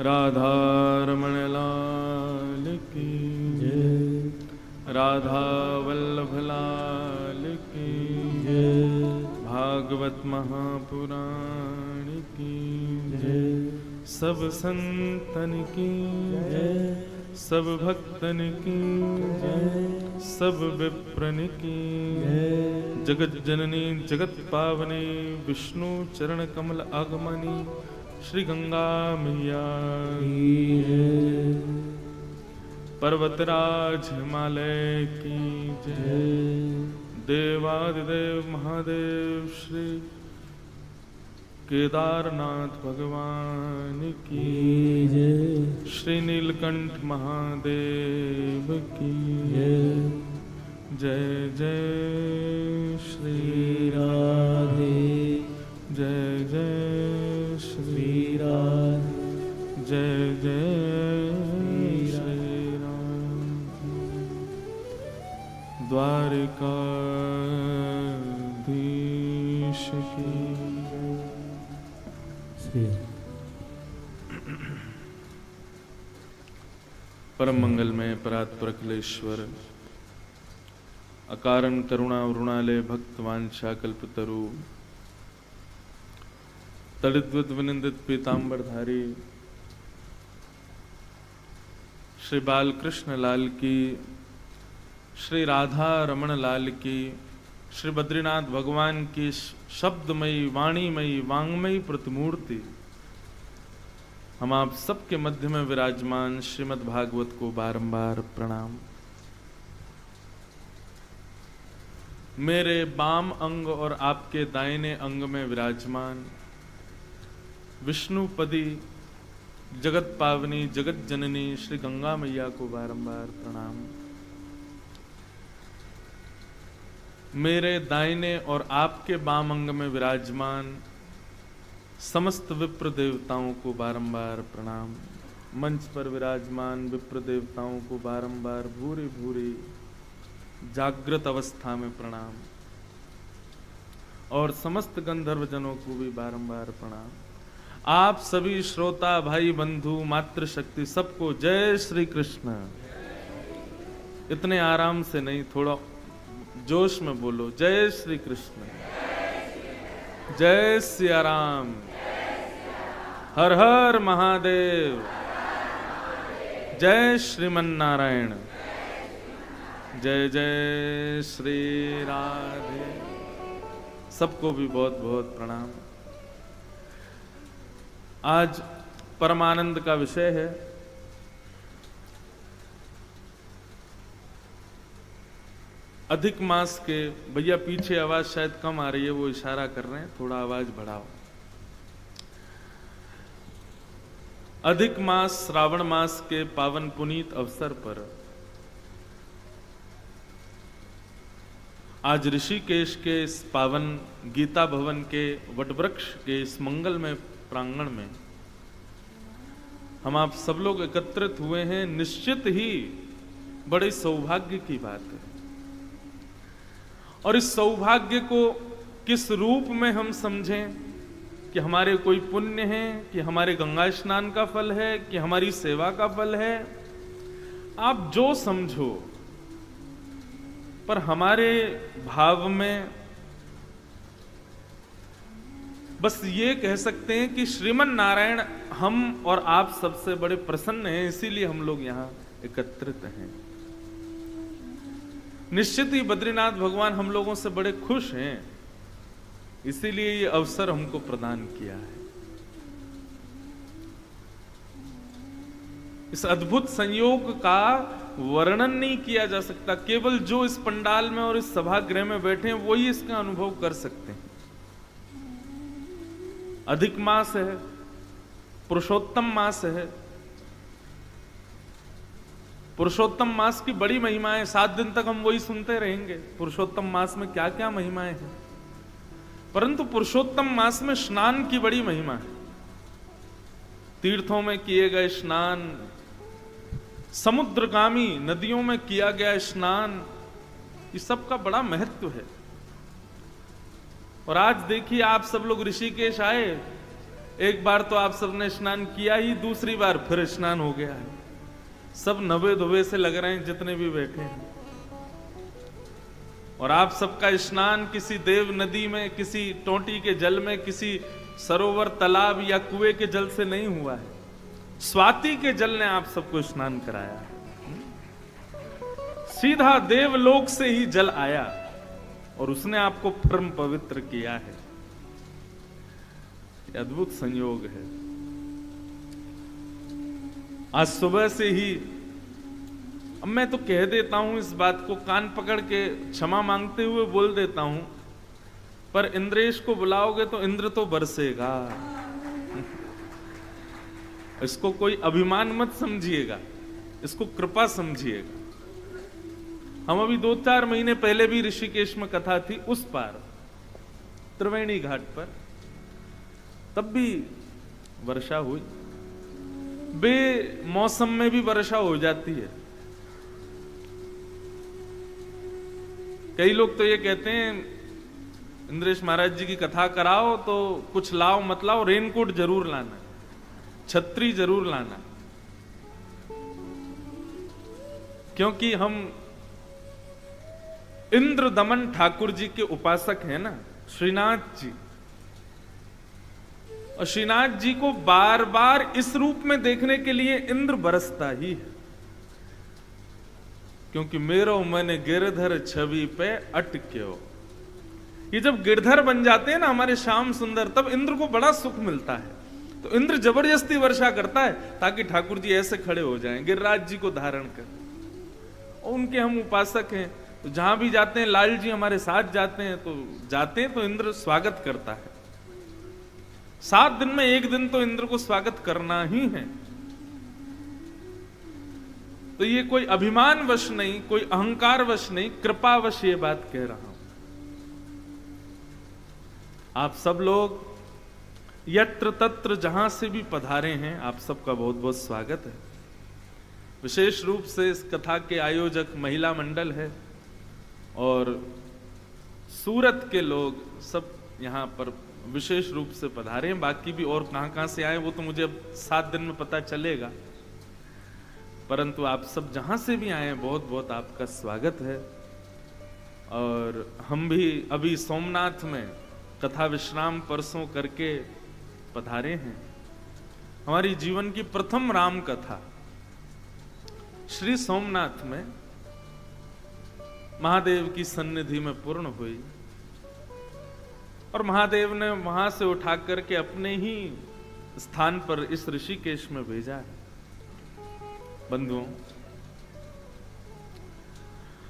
राधा रमण लाल की जय, राधा वल्लभ लाल की जय, भागवत महापुराण की जय, सब संतन की जय, सब भक्तन की जय, सब विप्रन की जय, जगत जननी जगत पावनी विष्णु चरण कमल आगमनी श्री गंगा मैया की जय, पर्वतराज हिमालय की जय, देवादिदेव महादेव श्री केदारनाथ भगवान की जय, श्री नीलकंठ महादेव की जय, जय जय श्री राधे, जय जय श्री राधे, जय जय श्री राम। द्वारिकाधीश की परम मंगल में परात्पर अखिलेश्वर अकारण करुणा वरुणालय भक्त वांछा कल्पतरु तड़िद्वत विनिंदित पीतांबरधारी श्री बालकृष्ण लाल की, श्री राधा रमण लाल की, श्री बद्रीनाथ भगवान की शब्दमयी वाणीमयी वांगमयी प्रतिमूर्ति हम आप सबके मध्य में विराजमान श्रीमद् भागवत को बारंबार प्रणाम। मेरे बाम अंग और आपके दाहिने अंग में विराजमान विष्णुपदी जगत पावनी जगत जननी श्री गंगा मैया को बारंबार प्रणाम। मेरे दाहिने और आपके बाम अंग में विराजमान समस्त विप्र देवताओं को बारंबार प्रणाम। मंच पर विराजमान विप्र देवताओं को बारंबार भूरी भूरी जागृत अवस्था में प्रणाम और समस्त गंधर्व जनों को भी बारंबार प्रणाम। आप सभी श्रोता भाई बंधु मातृशक्ति सबको जय श्री कृष्ण। इतने आराम से नहीं, थोड़ा जोश में बोलो, जय श्री कृष्ण, जय सिया राम, हर हर महादेव, जय श्रीमन नारायण, जय जय श्री राधे। सबको भी बहुत बहुत प्रणाम। आज परमानंद का विषय है। अधिक मास के, भैया पीछे आवाज शायद कम आ रही है, वो इशारा कर रहे हैं, थोड़ा आवाज बढ़ाओ। अधिक मास श्रावण मास के पावन पुनीत अवसर पर आज ऋषिकेश के इस पावन गीता भवन के वटवृक्ष के इस मंगलमय प्रांगण में हम आप सब लोग एकत्रित हुए हैं। निश्चित ही बड़े सौभाग्य की बात है और इस सौभाग्य को किस रूप में हम समझें कि हमारे कोई पुण्य है, कि हमारे गंगा स्नान का फल है, कि हमारी सेवा का फल है, आप जो समझो, पर हमारे भाव में बस ये कह सकते हैं कि श्रीमन नारायण हम और आप सबसे बड़े प्रसन्न हैं, इसीलिए हम लोग यहां एकत्रित हैं। निश्चित ही बद्रीनाथ भगवान हम लोगों से बड़े खुश हैं, इसीलिए ये अवसर हमको प्रदान किया है। इस अद्भुत संयोग का वर्णन नहीं किया जा सकता, केवल जो इस पंडाल में और इस सभागृह में बैठे हैं वही इसका अनुभव कर सकते हैं। अधिक मास है, पुरुषोत्तम मास है। पुरुषोत्तम मास की बड़ी महिमा है, 7 दिन तक हम वही सुनते रहेंगे पुरुषोत्तम मास में क्या क्या महिमाएं हैं। परंतु पुरुषोत्तम मास में स्नान की बड़ी महिमा है। तीर्थों में किए गए स्नान, समुद्रगामी नदियों में किया गया स्नान, इस सब का बड़ा महत्व है। और आज देखिए आप सब लोग ऋषिकेश आए, एक बार तो आप सबने स्नान किया ही, दूसरी बार फिर स्नान हो गया है। सब नवे धोवे से लग रहे हैं जितने भी बैठे हैं। और आप सबका स्नान किसी देव नदी में, किसी टोंटी के जल में, किसी सरोवर, तालाब या कुएं के जल से नहीं हुआ है। स्वाति के जल ने आप सबको स्नान कराया है। सीधा देवलोक से ही जल आया और उसने आपको परम पवित्र किया है। ये अद्भुत संयोग है। आज सुबह से ही, अब मैं तो कह देता हूं इस बात को, कान पकड़ के क्षमा मांगते हुए बोल देता हूं, पर इंद्रेश को बुलाओगे तो इंद्र तो बरसेगा। इसको कोई अभिमान मत समझिएगा, इसको कृपा समझिएगा। हम अभी 2-4 महीने पहले भी ऋषिकेश में कथा थी, उस पार त्रिवेणी घाट पर, तब भी वर्षा हुई। बेमौसम में भी वर्षा हो जाती है। कई लोग तो ये कहते हैं इंद्रेश महाराज जी की कथा कराओ तो कुछ लाओ मत लाओ, रेनकोट जरूर लाना, छतरी जरूर लाना, क्योंकि हम इंद्र दमन ठाकुर जी के उपासक हैं ना, श्रीनाथ जी। और श्रीनाथ जी को बार बार इस रूप में देखने के लिए इंद्र बरसता ही है, क्योंकि मेरो मन गिरधर छवि पे अटक्यो। ये जब गिरधर बन जाते हैं ना हमारे श्याम सुंदर, तब इंद्र को बड़ा सुख मिलता है। तो इंद्र जबरदस्ती वर्षा करता है ताकि ठाकुर जी ऐसे खड़े हो जाएं, गिरिराज जी को धारण कर। और उनके हम उपासक हैं, तो जहां भी जाते हैं, लाल जी हमारे साथ जाते हैं तो इंद्र स्वागत करता है। 7 दिन में 1 दिन तो इंद्र को स्वागत करना ही है। तो ये कोई अभिमानवश नहीं, कोई अहंकारवश नहीं, कृपावश ये बात कह रहा हूं। आप सब लोग यत्र तत्र जहां से भी पधारे हैं, आप सबका बहुत बहुत स्वागत है। विशेष रूप से इस कथा के आयोजक महिला मंडल है और सूरत के लोग सब यहां पर विशेष रूप से पधारे हैं। बाकी भी और कहां से आए वो तो मुझे अब 7 दिन में पता चलेगा, परंतु आप सब जहां से भी आए बहुत बहुत आपका स्वागत है। और हम भी अभी सोमनाथ में कथा विश्राम परसों करके पधारे हैं। हमारी जीवन की प्रथम राम कथा श्री सोमनाथ में महादेव की सन्निधि में पूर्ण हुई और महादेव ने वहां से उठा करके अपने ही स्थान पर इस ऋषिकेश में भेजा है। बंधुओं,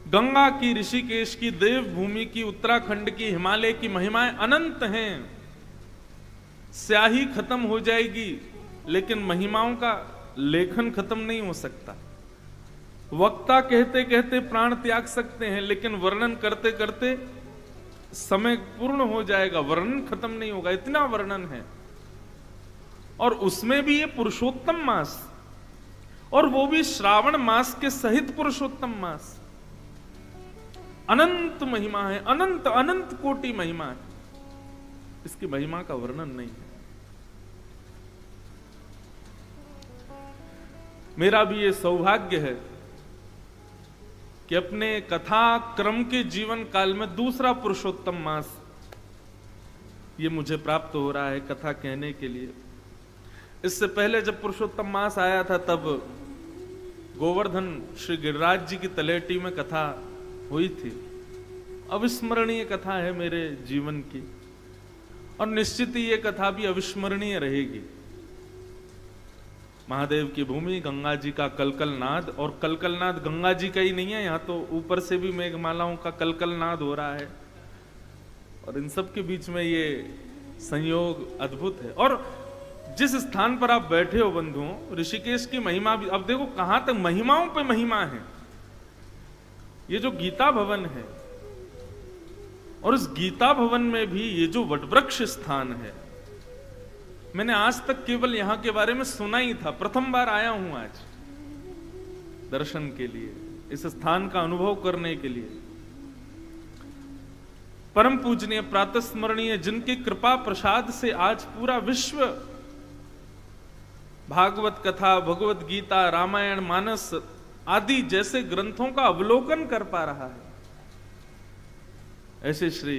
गंगा की, ऋषिकेश की, देवभूमि की, उत्तराखंड की, हिमालय की महिमाएं अनंत हैं। स्याही खत्म हो जाएगी लेकिन महिमाओं का लेखन खत्म नहीं हो सकता। वक्ता कहते कहते प्राण त्याग सकते हैं, लेकिन वर्णन करते करते समय पूर्ण हो जाएगा, वर्णन खत्म नहीं होगा, इतना वर्णन है। और उसमें भी ये पुरुषोत्तम मास, और वो भी श्रावण मास के सहित पुरुषोत्तम मास। अनंत महिमा है, अनंत अनंत कोटि महिमा है। इसकी महिमा का वर्णन नहीं है। मेरा भी ये सौभाग्य है कि अपने कथा क्रम के जीवन काल में दूसरा पुरुषोत्तम मास ये मुझे प्राप्त हो रहा है कथा कहने के लिए। इससे पहले जब पुरुषोत्तम मास आया था तब गोवर्धन श्री गिरिराज जी की तलेटी में कथा हुई थी। अविस्मरणीय कथा है मेरे जीवन की, और निश्चित ही ये कथा भी अविस्मरणीय रहेगी। महादेव की भूमि, गंगा जी का कलकल नाद, और कलकल नाद गंगा जी का ही नहीं है, यहाँ तो ऊपर से भी मेघमालाओं का कलकल नाद हो रहा है। और इन सब के बीच में ये संयोग अद्भुत है। और जिस स्थान पर आप बैठे हो बंधुओं, ऋषिकेश की महिमा भी, अब देखो कहां तक महिमाओं पे महिमा है। ये जो गीता भवन है, और उस गीता भवन में भी ये जो वटवृक्ष स्थान है, मैंने आज तक केवल यहां के बारे में सुना ही था, प्रथम बार आया हूं आज दर्शन के लिए, इस स्थान का अनुभव करने के लिए। परम पूजनीय, प्रातस्मरणीय, जिनकी कृपा प्रसाद से आज पूरा विश्व भागवत कथा, भगवत गीता, रामायण, मानस आदि जैसे ग्रंथों का अवलोकन कर पा रहा है। ऐसे श्री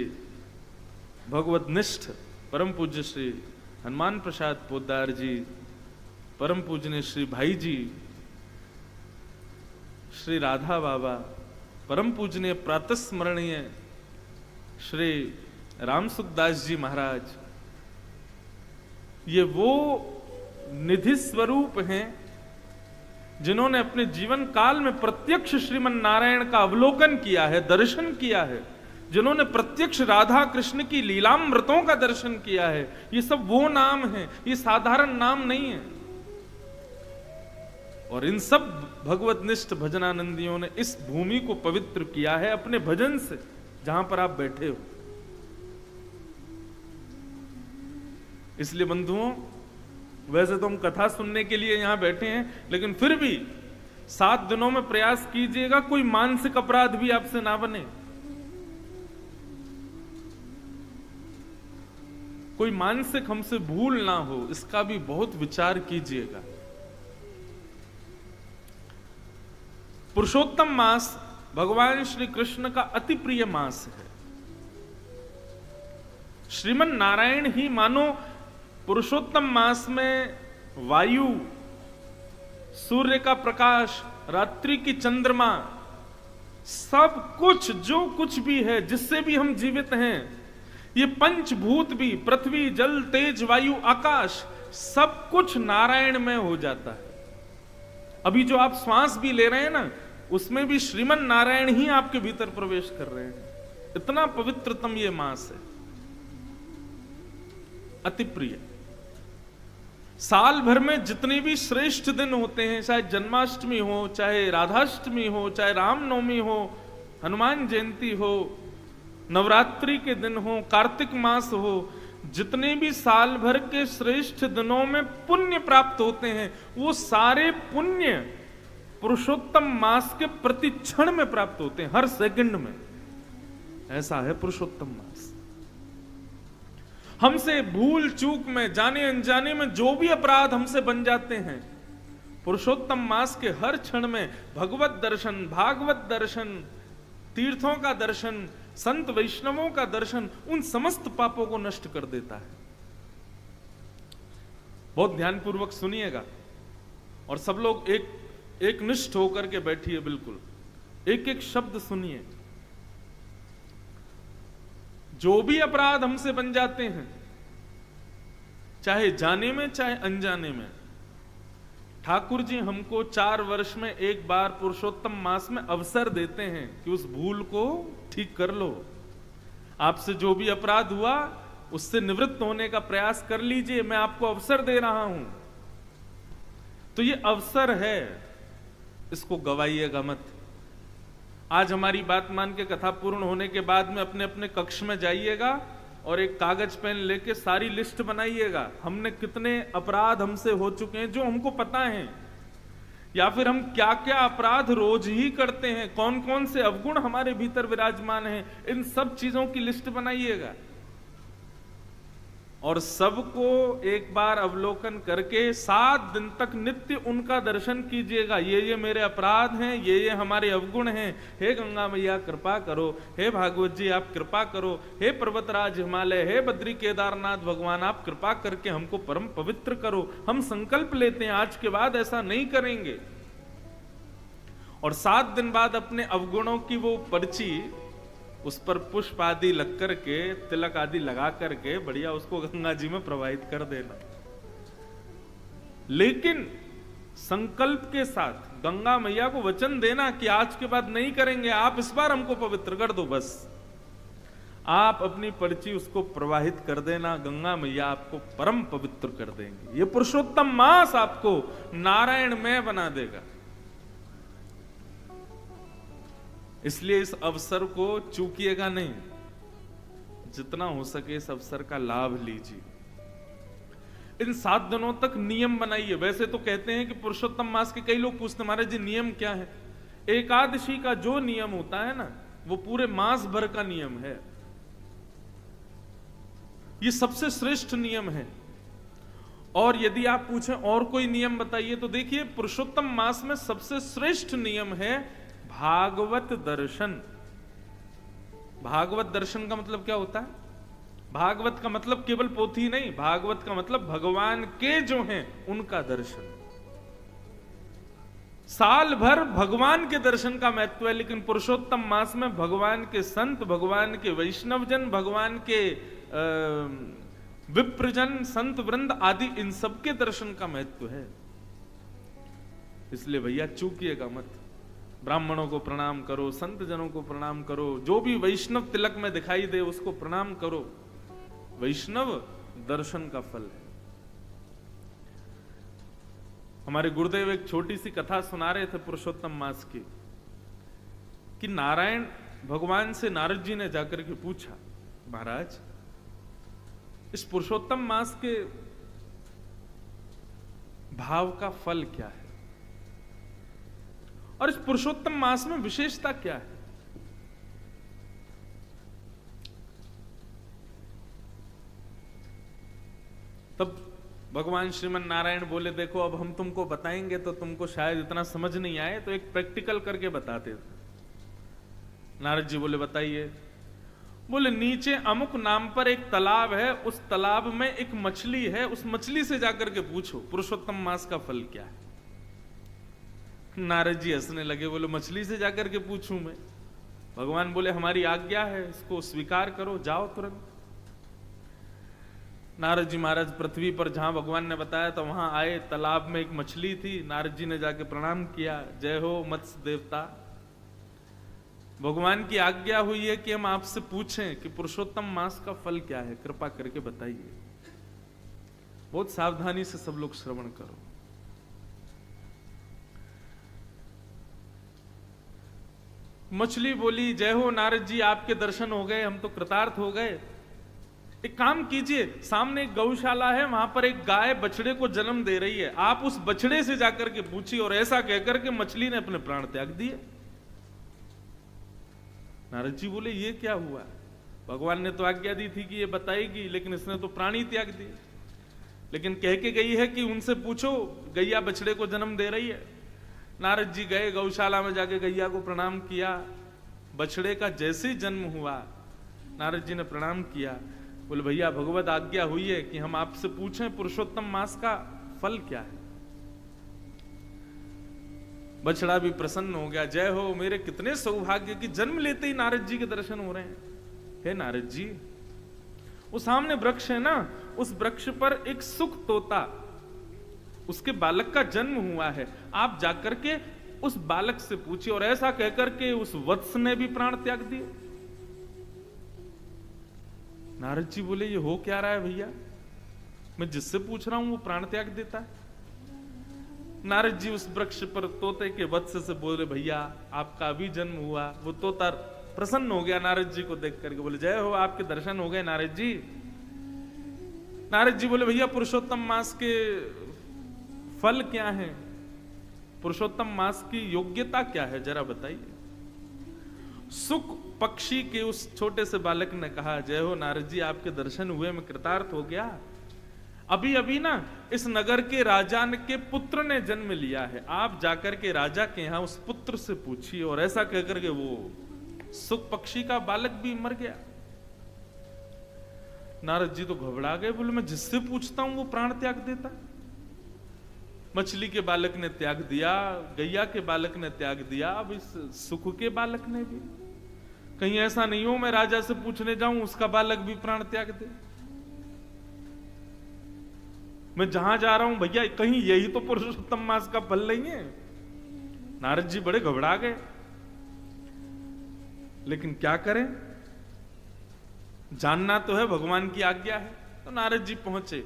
भगवत निष्ठ परम पूज्य श्री हनुमान प्रसाद पोद्दार जी, परम पूजनीय श्री भाई जी, श्री राधा बाबा, परम पूजनीय प्रातस्मरणीय श्री राम सुखदास जी महाराज, ये वो निधि स्वरूप हैं जिन्होंने अपने जीवन काल में प्रत्यक्ष श्रीमन नारायण का अवलोकन किया है, दर्शन किया है, जिन्होंने प्रत्यक्ष राधा कृष्ण की लीलामृतों का दर्शन किया है। ये सब वो नाम हैं, ये साधारण नाम नहीं है। और इन सब भगवतनिष्ठ भजनानंदियों ने इस भूमि को पवित्र किया है अपने भजन से, जहां पर आप बैठे हो। इसलिए बंधुओं, वैसे तो हम कथा सुनने के लिए यहां बैठे हैं, लेकिन फिर भी 7 दिनों में प्रयास कीजिएगा कोई मानसिक अपराध भी आपसे ना बने, कोई मानसिक हमसे भूल ना हो, इसका भी बहुत विचार कीजिएगा। पुरुषोत्तम मास भगवान श्री कृष्ण का अति प्रिय मास है। श्रीमन नारायण ही मानो पुरुषोत्तम मास में वायु, सूर्य का प्रकाश, रात्रि की चंद्रमा, सब कुछ जो कुछ भी है जिससे भी हम जीवित हैं, ये पंचभूत भी, पृथ्वी, जल, तेज, वायु, आकाश, सब कुछ नारायण में हो जाता है। अभी जो आप श्वास भी ले रहे हैं ना, उसमें भी श्रीमन नारायण ही आपके भीतर प्रवेश कर रहे हैं। इतना पवित्रतम ये मास है, अति प्रिय। साल भर में जितने भी श्रेष्ठ दिन होते हैं, चाहे जन्माष्टमी हो, चाहे राधाष्टमी हो, चाहे रामनवमी हो, हनुमान जयंती हो, नवरात्रि के दिन हो, कार्तिक मास हो, जितने भी साल भर के श्रेष्ठ दिनों में पुण्य प्राप्त होते हैं, वो सारे पुण्य पुरुषोत्तम मास के प्रति क्षण में प्राप्त होते हैं, हर सेकंड में। ऐसा है पुरुषोत्तम मास। हमसे भूल चूक में, जाने अनजाने में जो भी अपराध हमसे बन जाते हैं, पुरुषोत्तम मास के हर क्षण में भगवत दर्शन, भागवत दर्शन, तीर्थों का दर्शन, संत वैष्णवों का दर्शन उन समस्त पापों को नष्ट कर देता है। बहुत ध्यानपूर्वक सुनिएगा और सब लोग एक निष्ठ होकर के बैठिए, बिल्कुल एक एक शब्द सुनिए। जो भी अपराध हमसे बन जाते हैं, चाहे जाने में चाहे अनजाने में, ठाकुर जी हमको 4 वर्ष में एक बार पुरुषोत्तम मास में अवसर देते हैं कि उस भूल को ठीक कर लो। आपसे जो भी अपराध हुआ उससे निवृत्त होने का प्रयास कर लीजिए, मैं आपको अवसर दे रहा हूं। तो ये अवसर है, इसको गवाइएगा मत। आज हमारी बात मान के कथा पूर्ण होने के बाद में अपने अपने कक्ष में जाइएगा और एक कागज पेन लेके सारी लिस्ट बनाइएगा, हमने कितने अपराध हमसे हो चुके हैं जो हमको पता है, या फिर हम क्या क्या अपराध रोज ही करते हैं, कौन कौन से अवगुण हमारे भीतर विराजमान हैं, इन सब चीजों की लिस्ट बनाइएगा और सबको एक बार अवलोकन करके 7 दिन तक नित्य उनका दर्शन कीजिएगा। ये मेरे अपराध हैं, ये हमारे अवगुण हैं, हे गंगा मैया कृपा करो, हे भागवत जी आप कृपा करो, हे पर्वतराज हिमालय, हे बद्री केदारनाथ भगवान आप कृपा करके हमको परम पवित्र करो। हम संकल्प लेते हैं आज के बाद ऐसा नहीं करेंगे। और 7 दिन बाद अपने अवगुणों की वो पर्ची, उस पर पुष्प आदि लग करके, तिलक आदि लगा करके बढ़िया उसको गंगा जी में प्रवाहित कर देना। लेकिन संकल्प के साथ गंगा मैया को वचन देना कि आज के बाद नहीं करेंगे, आप इस बार हमको पवित्र कर दो। बस आप अपनी पर्ची उसको प्रवाहित कर देना, गंगा मैया आपको परम पवित्र कर देंगे। ये पुरुषोत्तम मास आपको नारायणमय बना देगा। इसलिए इस अवसर को चूकिएगा नहीं, जितना हो सके इस अवसर का लाभ लीजिए। इन 7 दिनों तक नियम बनाइए। वैसे तो कहते हैं कि पुरुषोत्तम मास के, कई लोग पूछते महाराज जी नियम क्या है? एकादशी का जो नियम होता है ना, वो पूरे मास भर का नियम है। ये सबसे श्रेष्ठ नियम है। और यदि आप पूछें और कोई नियम बताइए, तो देखिए पुरुषोत्तम मास में सबसे श्रेष्ठ नियम है भागवत दर्शन। भागवत दर्शन का मतलब क्या होता है? भागवत का मतलब केवल पोथी नहीं, भागवत का मतलब भगवान के जो हैं उनका दर्शन। साल भर भगवान के दर्शन का महत्व है, लेकिन पुरुषोत्तम मास में भगवान के संत, भगवान के वैष्णवजन, भगवान के विप्रजन, संत वृंद आदि, इन सबके दर्शन का महत्व है। इसलिए भैया चूकिएगा मत। ब्राह्मणों को प्रणाम करो, संत जनों को प्रणाम करो, जो भी वैष्णव तिलक में दिखाई दे उसको प्रणाम करो। वैष्णव दर्शन का फल है। हमारे गुरुदेव एक छोटी सी कथा सुना रहे थे पुरुषोत्तम मास की, कि नारायण भगवान से नारद जी ने जाकर के पूछा, महाराज इस पुरुषोत्तम मास के भाव का फल क्या है, और इस पुरुषोत्तम मास में विशेषता क्या है? तब भगवान श्रीमन नारायण बोले, देखो अब हम तुमको बताएंगे तो तुमको शायद इतना समझ नहीं आए, तो एक प्रैक्टिकल करके बताते थे। नारद जी बोले बताइए। बोले नीचे अमुक नाम पर एक तालाब है, उस तालाब में एक मछली है, उस मछली से जाकर के पूछो पुरुषोत्तम मास का फल क्या है। नारद जी हंसने लगे, बोले मछली से जाकर के पूछूं मैं? भगवान बोले हमारी आज्ञा है, इसको स्वीकार करो, जाओ तुरंत। नारद जी महाराज पृथ्वी पर जहां भगवान ने बताया तो वहां आए, तालाब में एक मछली थी। नारद जी ने जाके प्रणाम किया, जय हो मत्स्य देवता, भगवान की आज्ञा हुई है कि हम आपसे पूछें कि पुरुषोत्तम मास का फल क्या है, कृपा करके बताइए। बहुत सावधानी से सब लोग श्रवण करो। मछली बोली, जय हो नारद जी, आपके दर्शन हो गए, हम तो कृतार्थ हो गए। एक काम कीजिए, सामने एक गौशाला है, वहां पर एक गाय बछड़े को जन्म दे रही है, आप उस बछड़े से जाकर के पूछिए। और ऐसा कहकर के मछली ने अपने प्राण त्याग दिए। नारद जी बोले ये क्या हुआ? भगवान ने तो आज्ञा दी थी कि ये बताएगी, लेकिन इसने तो प्राण ही त्याग दिए। लेकिन कह के गई है कि उनसे पूछो, गैया बछड़े को जन्म दे रही है। नारद जी गए गौशाला में, जाके गैया को प्रणाम किया। बछड़े का जैसे ही जन्म हुआ, नारद जी ने प्रणाम किया, बोले भैया भगवत आज्ञा हुई है कि हम आपसे पूछें पुरुषोत्तम मास का फल क्या है। बछड़ा भी प्रसन्न हो गया, जय हो, मेरे कितने सौभाग्य कि जन्म लेते ही नारद जी के दर्शन हो रहे हैं। हे नारद जी, वो सामने वृक्ष है ना, उस वृक्ष पर एक सुख तोता, उसके बालक का जन्म हुआ है, आप जाकर के उस बालक से पूछिए। और ऐसा कहकर के उस वत्स ने भी प्राण त्याग दिए। नारद जी बोले ये हो क्या रहा है भैया, मैं जिससे पूछ रहा हूं वो प्राण त्याग देता है। नारद जी उस वृक्ष पर तोते के वत्स से बोले, भैया आपका अभी जन्म हुआ। वो तोता प्रसन्न हो गया नारद जी को देख करके, बोले जय हो, आपके दर्शन हो गए नारद जी। नारद जी बोले भैया पुरुषोत्तम मास के फल क्या है, पुरुषोत्तम मास की योग्यता क्या है, जरा बताइए। सुख पक्षी के उस छोटे से बालक ने कहा, जय हो नारद जी, आपके दर्शन हुए, मैं कृतार्थ हो गया। अभी अभी ना इस नगर के राजा के पुत्र ने जन्म लिया है, आप जाकर के राजा के यहां उस पुत्र से पूछिए। और ऐसा कहकर के वो सुख पक्षी का बालक भी मर गया। नारद जी तो घबरा गए, बोले मैं जिससे पूछता हूं वो प्राण त्याग देता। मछली के बालक ने त्याग दिया, गैया के बालक ने त्याग दिया, अब इस सुख के बालक ने भी। कहीं ऐसा नहीं हो मैं राजा से पूछने जाऊं उसका बालक भी प्राण त्याग दे। मैं जहां जा रहा हूं भैया, कहीं यही तो पुरुषोत्तम मास का फल नहीं है। नारद जी बड़े घबरा गए, लेकिन क्या करें, जानना तो है, भगवान की आज्ञा है। तो नारद जी पहुंचे,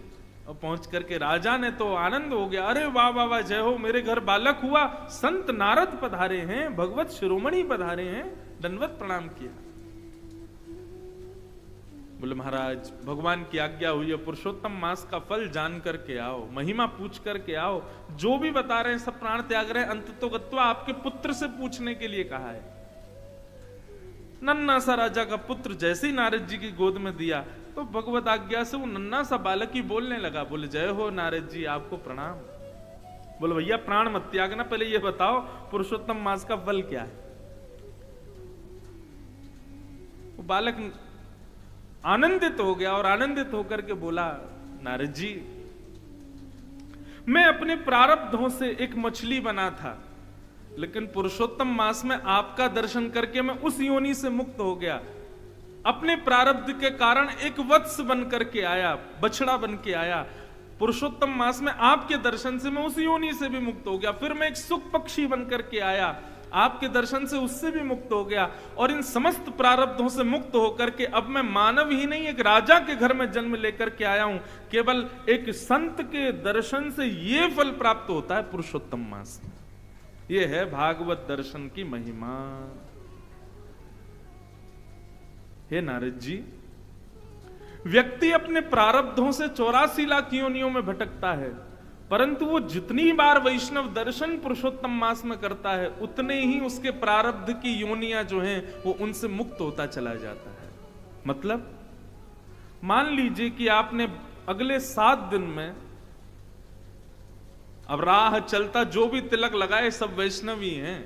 और पहुंच करके राजा ने तो आनंद हो गया, अरे वाह वाह वाह, जय हो, मेरे घर बालक हुआ, संत नारद पधारे हैं, भगवत शिरोमणि पधारे हैं, दंडवत प्रणाम किया। बोले महाराज भगवान की आज्ञा हुई है, पुरुषोत्तम मास का फल जान करके आओ, महिमा पूछ करके आओ। जो भी बता रहे हैं सब प्राण त्याग रहे हैं, अंत तो गत्वा आपके पुत्र से पूछने के लिए कहा है। नन्ना सा राजा का पुत्र जैसे ही नारद जी की गोद में दिया, तो भगवत आज्ञा से वो नन्ना सा बालक ही बोलने लगा, बोले जय हो नारद जी, आपको प्रणाम। बोले भैया प्राण मत त्यागना, पहले ये बताओ पुरुषोत्तम मास का फल क्या है। वो बालक आनंदित हो गया और आनंदित होकर के बोला, नारद जी मैं अपने प्रारब्धों से एक मछली बना था, लेकिन पुरुषोत्तम मास में आपका दर्शन करके मैं उस योनि से मुक्त हो गया। अपने प्रारब्ध के कारण एक वत्स बन करके आया, बछड़ा बन के आया। पुरुषोत्तम मास में आपके दर्शन से मैं उस योनि से भी मुक्त हो गया। फिर मैं एक सुख पक्षी बन करके आया, आपके दर्शन से उससे भी मुक्त हो गया। और इन समस्त प्रारब्धों से मुक्त होकर के अब मैं मानव ही नहीं, एक राजा के घर में जन्म लेकर के आया हूं। केवल एक संत के दर्शन से ये फल प्राप्त होता है पुरुषोत्तम मास में। ये है भागवत दर्शन की महिमा। हे नारद जी, व्यक्ति अपने प्रारब्धों से 84 लाख योनियों में भटकता है, परंतु वो जितनी बार वैष्णव दर्शन पुरुषोत्तम मास में करता है, उतने ही उसके प्रारब्ध की योनियां जो हैं वो उनसे मुक्त होता चला जाता है। मतलब मान लीजिए कि आपने अगले 7 दिन में, अब राह चलता जो भी तिलक लगाए सब वैष्णवी हैं,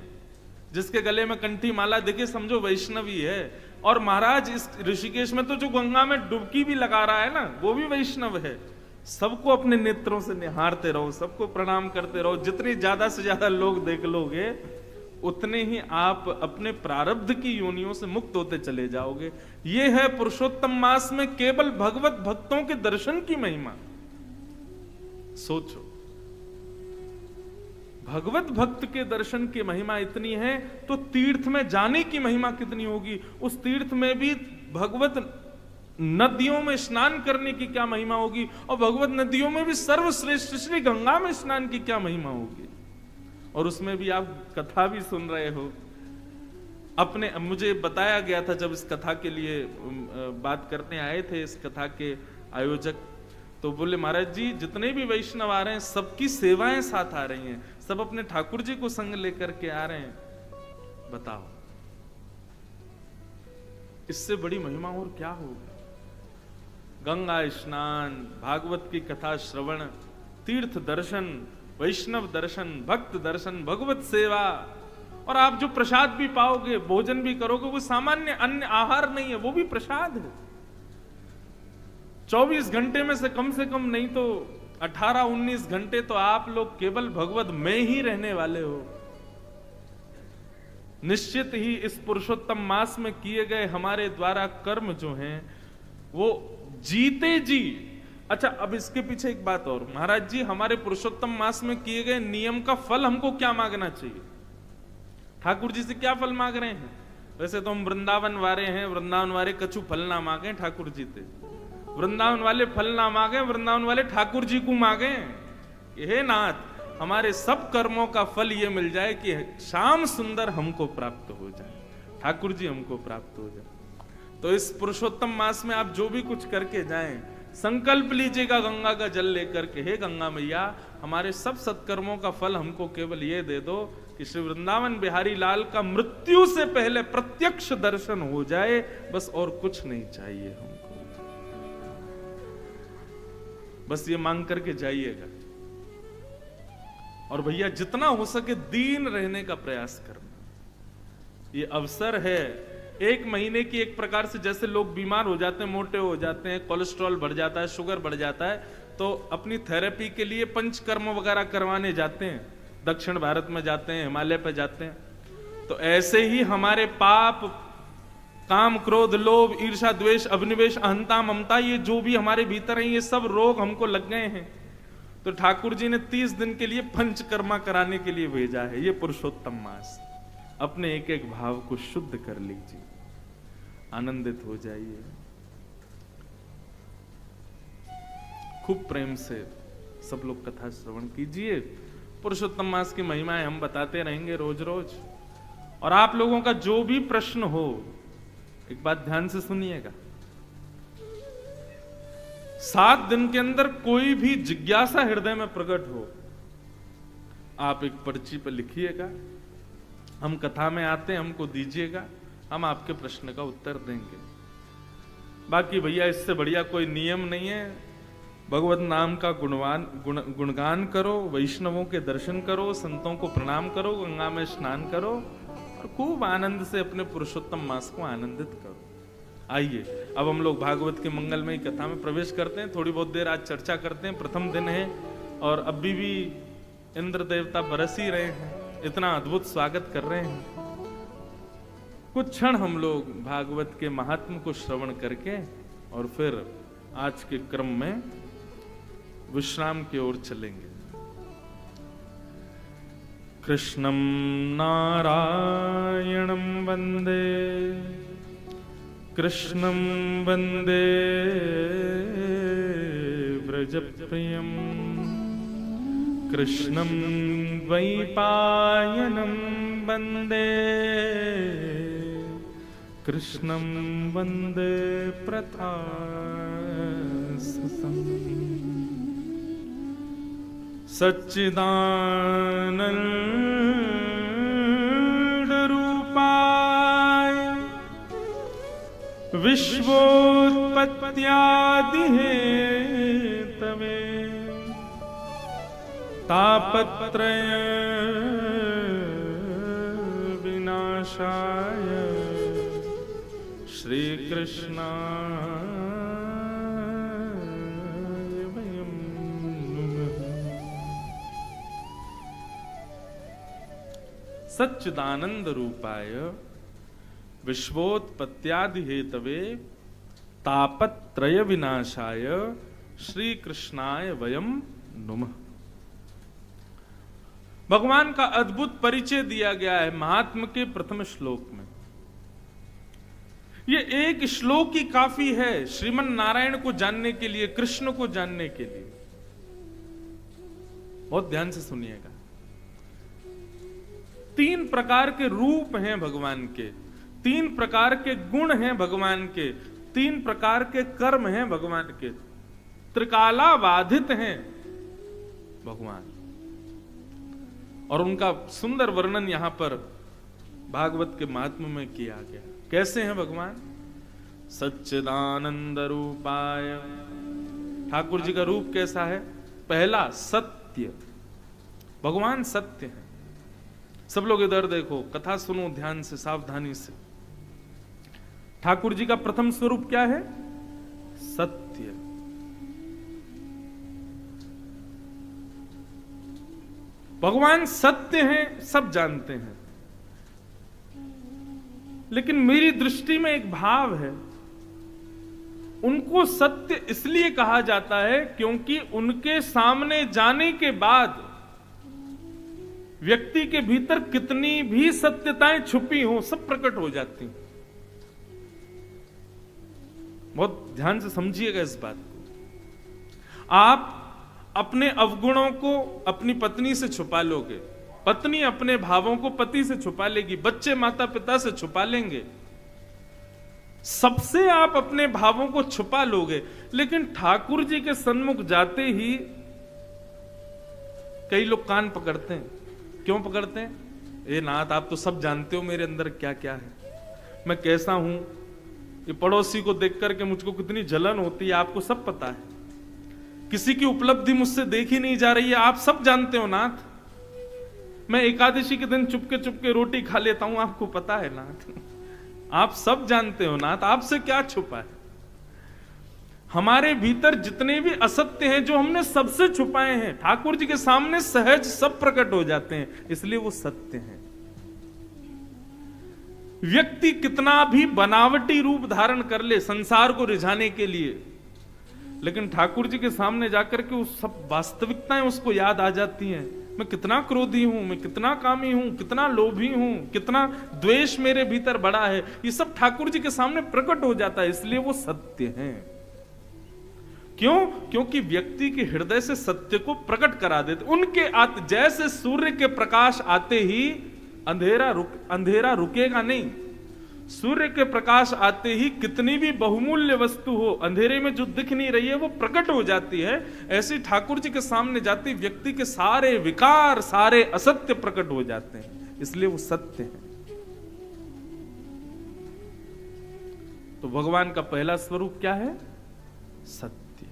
जिसके गले में कंठी माला दिखे समझो वैष्णवी है। और महाराज इस ऋषिकेश में तो जो गंगा में डुबकी भी लगा रहा है ना, वो भी वैष्णव है। सबको अपने नेत्रों से निहारते रहो, सबको प्रणाम करते रहो। जितनी ज्यादा से ज्यादा लोग देख लोगे, उतने ही आप अपने प्रारब्ध की योनियों से मुक्त होते चले जाओगे। ये है पुरुषोत्तम मास में केवल भगवत भक्तों के दर्शन की महिमा। सोचो, भगवत भक्त के दर्शन की महिमा इतनी है तो तीर्थ में जाने की महिमा कितनी होगी। उस तीर्थ में भी भगवत नदियों में स्नान करने की क्या महिमा होगी, और भगवत नदियों में भी सर्वश्रेष्ठ श्री गंगा में स्नान की क्या महिमा होगी। और उसमें भी आप कथा भी सुन रहे हो। अपने मुझे बताया गया था जब इस कथा के लिए बात करने आए थे इस कथा के आयोजक, तो बोले महाराज जी जितने भी वैष्णव आ रहे हैं सबकी सेवाएं साथ आ रही हैं, सब अपने ठाकुर जी को संग लेकर के आ रहे हैं। बताओ इससे बड़ी महिमा और क्या होगी। गंगा स्नान, भागवत की कथा श्रवण, तीर्थ दर्शन, वैष्णव दर्शन, भक्त दर्शन, भगवत सेवा, और आप जो प्रसाद भी पाओगे, भोजन भी करोगे, वो सामान्य अन्य आहार नहीं है, वो भी प्रसाद है। 24 घंटे में से कम नहीं तो 18-19 घंटे तो आप लोग केवल भगवत में ही रहने वाले हो। निश्चित ही इस पुरुषोत्तम मास में किए गए हमारे द्वारा कर्म जो हैं वो जीते जी। अच्छा, अब इसके पीछे एक बात और, महाराज जी हमारे पुरुषोत्तम मास में किए गए नियम का फल हमको क्या मांगना चाहिए? ठाकुर जी से क्या फल मांग रहे हैं? वैसे तो हम वृंदावन वाले हैं, वृंदावन वाले कछु फल ना मांगे ठाकुर जी से, वृंदावन वाले फल ना मांगे, वृंदावन वाले ठाकुर जी को मांगे कि हे नाथ हमारे सब कर्मों का फल ये मिल जाए कि श्याम सुंदर हमको प्राप्त हो जाए, ठाकुर जी हमको प्राप्त हो जाए। तो इस पुरुषोत्तम मास में आप जो भी कुछ करके जाएं, संकल्प लीजिएगा गंगा का जल लेकर के, हे गंगा मैया हमारे सब सत्कर्मों का फल हमको केवल ये दे दो कि श्री वृंदावन बिहारी लाल का मृत्यु से पहले प्रत्यक्ष दर्शन हो जाए, बस और कुछ नहीं चाहिए हमको। बस ये मांग करके जाइएगा। और भैया जितना हो सके दीन रहने का प्रयास करना। ये अवसर है, 1 महीने की एक प्रकार से जैसे लोग बीमार हो जाते हैं, मोटे हो जाते हैं, कोलेस्ट्रॉल बढ़ जाता है, शुगर बढ़ जाता है, तो अपनी थेरेपी के लिए पंचकर्म वगैरह करवाने जाते हैं, दक्षिण भारत में जाते हैं, हिमालय पे जाते हैं। तो ऐसे ही हमारे पाप, काम, क्रोध, लोभ, ईर्ष्या, द्वेष, अभिनिवेश, अहंता, ममता, ये जो भी हमारे भीतर हैं, ये सब रोग हमको लग गए हैं। तो ठाकुर जी ने 30 दिन के लिए पंचकर्मा कराने के लिए भेजा है। ये पुरुषोत्तम मास, अपने एक एक भाव को शुद्ध कर लीजिए, आनंदित हो जाइए। खूब प्रेम से सब लोग कथा श्रवण कीजिए। पुरुषोत्तम मास की महिमाएं हम बताते रहेंगे रोज रोज। और आप लोगों का जो भी प्रश्न हो, एक बात ध्यान से सुनिएगा, 7 दिन के अंदर कोई भी जिज्ञासा हृदय में प्रकट हो, आप एक पर्ची पर लिखिएगा, हम कथा में आते हैं, हमको दीजिएगा, हम आपके प्रश्न का उत्तर देंगे। बाकी भैया इससे बढ़िया कोई नियम नहीं है। भगवत नाम का गुणगान करो, वैष्णवों के दर्शन करो, संतों को प्रणाम करो, गंगा में स्नान करो और खूब आनंद से अपने पुरुषोत्तम मास को आनंदित करो। आइए अब हम लोग भागवत के मंगलमयी कथा में प्रवेश करते हैं। थोड़ी बहुत देर आज चर्चा करते हैं। प्रथम दिन है और अभी भी इंद्र देवता बरस ही रहे हैं, इतना अद्भुत स्वागत कर रहे हैं। कुछ क्षण हम लोग भागवत के महात्म को श्रवण करके और फिर आज के क्रम में विश्राम की ओर चलेंगे। कृष्णं नारायणं वंदे, कृष्णं वंदे व्रजप्रियं, कृष्णं द्वैपायनं वंदे, कृष्णं वंदे प्रथाससं। सच्चिदानंद रूपाय विश्वोत्पत्त्यादि हेतवे, तापत्रय विनाशाय श्री कृष्णाय वयं नमः। सच्चिदानंद रूपाय विश्वोत्पत्त्यादि हेतवे, तापत्रय विनाशाय श्री कृष्णाय वयं नमः। भगवान का अद्भुत परिचय दिया गया है महात्म के प्रथम श्लोक में। ये एक श्लोक ही काफी है श्रीमन नारायण को जानने के लिए, कृष्ण को जानने के लिए। बहुत ध्यान से सुनिएगा। 3 प्रकार के रूप हैं भगवान के, 3 प्रकार के गुण हैं भगवान के, 3 प्रकार के कर्म हैं भगवान के, त्रिकालाबाधित हैं भगवान। और उनका सुंदर वर्णन यहां पर भागवत के महात्म्य में किया गया। कैसे हैं भगवान? सच्चिदानंद रूपाय। ठाकुर जी का रूप कैसा है? पहला सत्य, भगवान सत्य है। सब लोग इधर देखो, कथा सुनो ध्यान से, सावधानी से। ठाकुर जी का प्रथम स्वरूप क्या है? सत्य। भगवान सत्य हैं, सब जानते हैं, लेकिन मेरी दृष्टि में एक भाव है। उनको सत्य इसलिए कहा जाता है क्योंकि उनके सामने जाने के बाद व्यक्ति के भीतर कितनी भी सत्यताएं छुपी हो, सब प्रकट हो जाती हैं। बहुत ध्यान से समझिएगा इस बात को। आप अपने अवगुणों को अपनी पत्नी से छुपा लोगे, पत्नी अपने भावों को पति से छुपा लेगी, बच्चे माता पिता से छुपा लेंगे, सबसे आप अपने भावों को छुपा लोगे। लेकिन ठाकुर जी के सन्मुख जाते ही कई लोग कान पकड़ते हैं। क्यों पकड़ते हैं? ए नाथ, आप तो सब जानते हो मेरे अंदर क्या क्या है, मैं कैसा हूं। ये पड़ोसी को देख करके मुझको कितनी जलन होती है, आपको सब पता है। किसी की उपलब्धि मुझसे देखी नहीं जा रही है, आप सब जानते हो नाथ। मैं एकादशी के दिन चुपके चुपके रोटी खा लेता हूं, आपको पता है नाथ। आप सब जानते हो नाथ, आपसे क्या छुपा है। हमारे भीतर जितने भी असत्य हैं जो हमने सबसे छुपाए हैं, ठाकुर जी के सामने सहज सब प्रकट हो जाते हैं, इसलिए वो सत्य हैं। व्यक्ति कितना भी बनावटी रूप धारण कर ले संसार को रिझाने के लिए, लेकिन ठाकुर जी के सामने जाकर के उस सब वास्तविकताएं उसको याद आ जाती हैं। मैं कितना क्रोधी हूं, मैं कितना कामी हूं, कितना लोभी हूं, कितना द्वेष मेरे भीतर बड़ा है, ये सब ठाकुर जी के सामने प्रकट हो जाता है, इसलिए वो सत्य हैं। क्यों? क्योंकि व्यक्ति के हृदय से सत्य को प्रकट करा देते। उनके जैसे सूर्य के प्रकाश आते ही अंधेरा रुकेगा नहीं। सूर्य के प्रकाश आते ही कितनी भी बहुमूल्य वस्तु हो, अंधेरे में जो दिख नहीं रही है वो प्रकट हो जाती है। ऐसे ठाकुर जी के सामने जाते व्यक्ति के सारे विकार, सारे असत्य प्रकट हो जाते हैं, इसलिए वो सत्य है। तो भगवान का पहला स्वरूप क्या है? सत्य।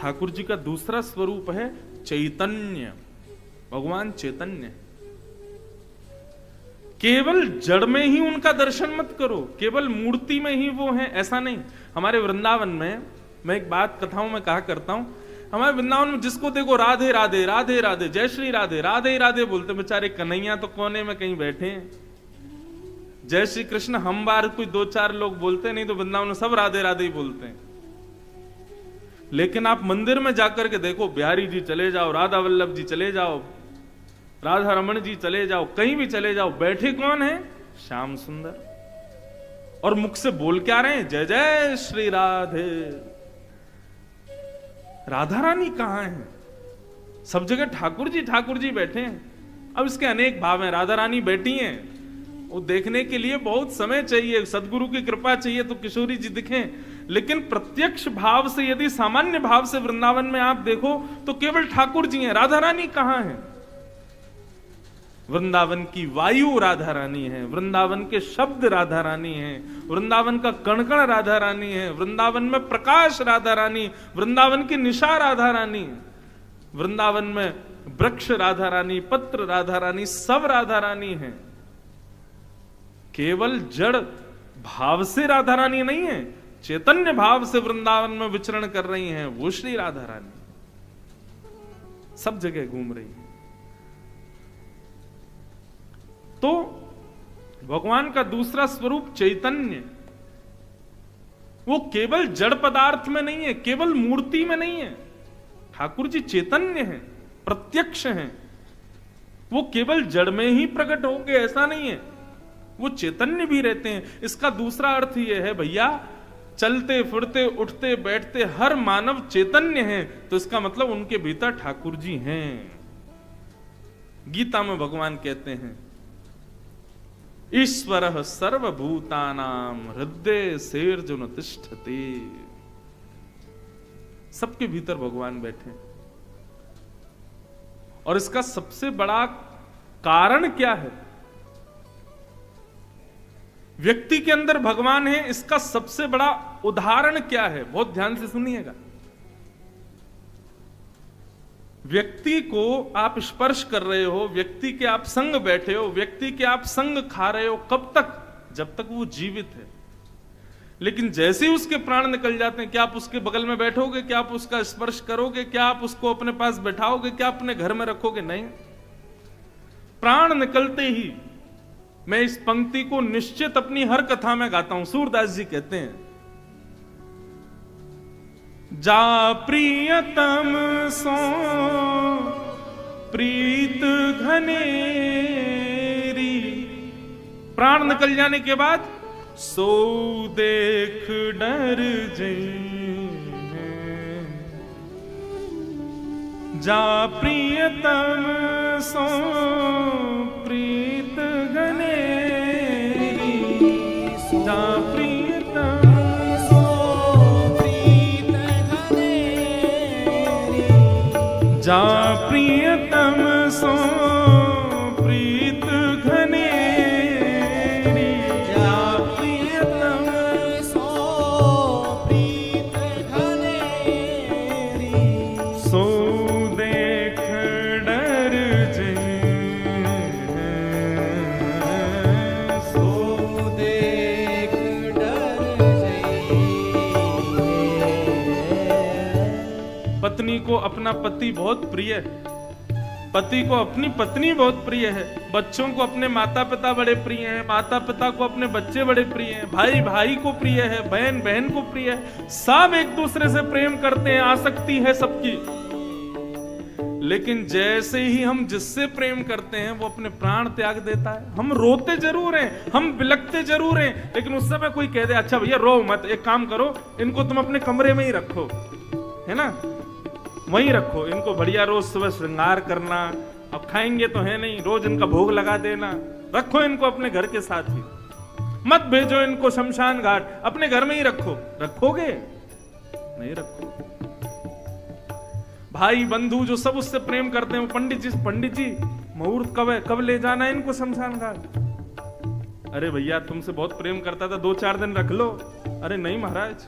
ठाकुर जी का दूसरा स्वरूप है चैतन्य। भगवान चैतन्य। केवल जड़ में ही उनका दर्शन मत करो, केवल मूर्ति में ही वो है, ऐसा नहीं। हमारे वृंदावन में, मैं एक बात कथाओं में कहा करता हूं, हमारे वृंदावन में जिसको देखो राधे राधे राधे राधे, जय श्री राधे राधे राधे बोलते, बेचारे कन्हैया तो कोने में कहीं बैठे हैं। जय श्री कृष्ण हम बार कोई 2-4 लोग बोलते, नहीं तो वृंदावन में सब राधे राधे ही बोलते हैं। लेकिन आप मंदिर में जाकर के देखो, बिहारी जी चले जाओ, राधा वल्लभ जी चले जाओ, राधा रमन जी चले जाओ, कहीं भी चले जाओ, बैठे कौन है? श्याम सुंदर। और मुख से बोल क्या रहे हैं? जय जय श्री राधे। राधा रानी कहां है? सब जगह ठाकुर जी बैठे हैं। अब इसके अनेक भाव हैं। राधा रानी बैठी हैं, वो देखने के लिए बहुत समय चाहिए, सदगुरु की कृपा चाहिए तो किशोरी जी दिखें। लेकिन प्रत्यक्ष भाव से, यदि सामान्य भाव से वृंदावन में आप देखो तो केवल ठाकुर जी हैं। राधा रानी कहां है? वृंदावन की वायु राधा रानी है, वृंदावन के शब्द राधा रानी है, वृंदावन का कण-कण राधा रानी है, वृंदावन में प्रकाश राधा रानी, वृंदावन की निशा राधा रानी, वृंदावन में वृक्ष राधा रानी, पत्र राधा रानी, सब राधा रानी है। केवल जड़ भाव से राधा रानी नहीं है, चैतन्य भाव से वृंदावन में विचरण कर रही हैं, वो श्री राधा रानी सब जगह घूम रही है। तो भगवान का दूसरा स्वरूप चैतन्य, वो केवल जड़ पदार्थ में नहीं है, केवल मूर्ति में नहीं है। ठाकुर जी चैतन्य हैं, प्रत्यक्ष हैं। वो केवल जड़ में ही प्रकट हो गए ऐसा नहीं है, वो चैतन्य भी रहते हैं। इसका दूसरा अर्थ यह है भैया, चलते फिरते उठते बैठते हर मानव चैतन्य है, तो इसका मतलब उनके भीतर ठाकुर जी हैं। गीता में भगवान कहते हैं, ईश्वरः सर्वभूतानां हृदय सेर्जुन तिष्ठति। सबके भीतर भगवान बैठे। और इसका सबसे बड़ा कारण क्या है? व्यक्ति के अंदर भगवान है, इसका सबसे बड़ा उदाहरण क्या है? बहुत ध्यान से सुनिएगा। व्यक्ति को आप स्पर्श कर रहे हो, व्यक्ति के आप संग बैठे हो, व्यक्ति के आप संग खा रहे हो, कब तक? जब तक वो जीवित है। लेकिन जैसे ही उसके प्राण निकल जाते हैं, क्या आप उसके बगल में बैठोगे? क्या आप उसका स्पर्श करोगे? क्या आप उसको अपने पास बैठाओगे? क्या अपने घर में रखोगे? नहीं। प्राण निकलते ही, मैं इस पंक्ति को निश्चित अपनी हर कथा में गाता हूं। सूरदास जी कहते हैं, जा प्रियतम सो प्रीत घनेरी। प्राण निकल जाने के बाद सो देख डर जइने। जा प्रियतम सो प्रीत घनेरी। जा प्रियतम जा प्रियतम सो प्रीत घनेरी। जा प्रियतम सो प्रीत घनेरी। सो देख डर जइने। सो देख डर जइने। पत्नी को अपना पति बहुत प्रिय है, पति को अपनी पत्नी बहुत प्रिय है, बच्चों को अपने माता पिता बड़े प्रिय हैं, माता पिता को अपने बच्चे बड़े प्रिय हैं, भाई भाई को प्रिय है, बहन बहन को प्रिय है। सब एक दूसरे से प्रेम करते हैं, आसक्ति है सबकी। लेकिन जैसे ही हम जिससे प्रेम करते हैं वो अपने प्राण त्याग देता है। हम रोते जरूर हैं, हम बिलखते जरूर हैं, लेकिन उस समय कोई कह दे, अच्छा भैया रो मत, एक काम करो, इनको तुम अपने कमरे में ही रखो, है ना, वहीं रखो इनको, बढ़िया रोज सुबह श्रृंगार करना, अब खाएंगे तो है नहीं, रोज इनका भोग लगा देना, रखो इनको अपने घर के साथ ही, मत भेजो इनको शमशान घाट, अपने घर में ही रखो। रखोगे? नहीं रखो। भाई बंधु जो सब उससे प्रेम करते हैं, पंडित जी मुहूर्त कब है, कब ले जाना है इनको शमशान घाट? अरे भैया तुमसे बहुत प्रेम करता था, 2-4 दिन रख लो। अरे नहीं महाराज,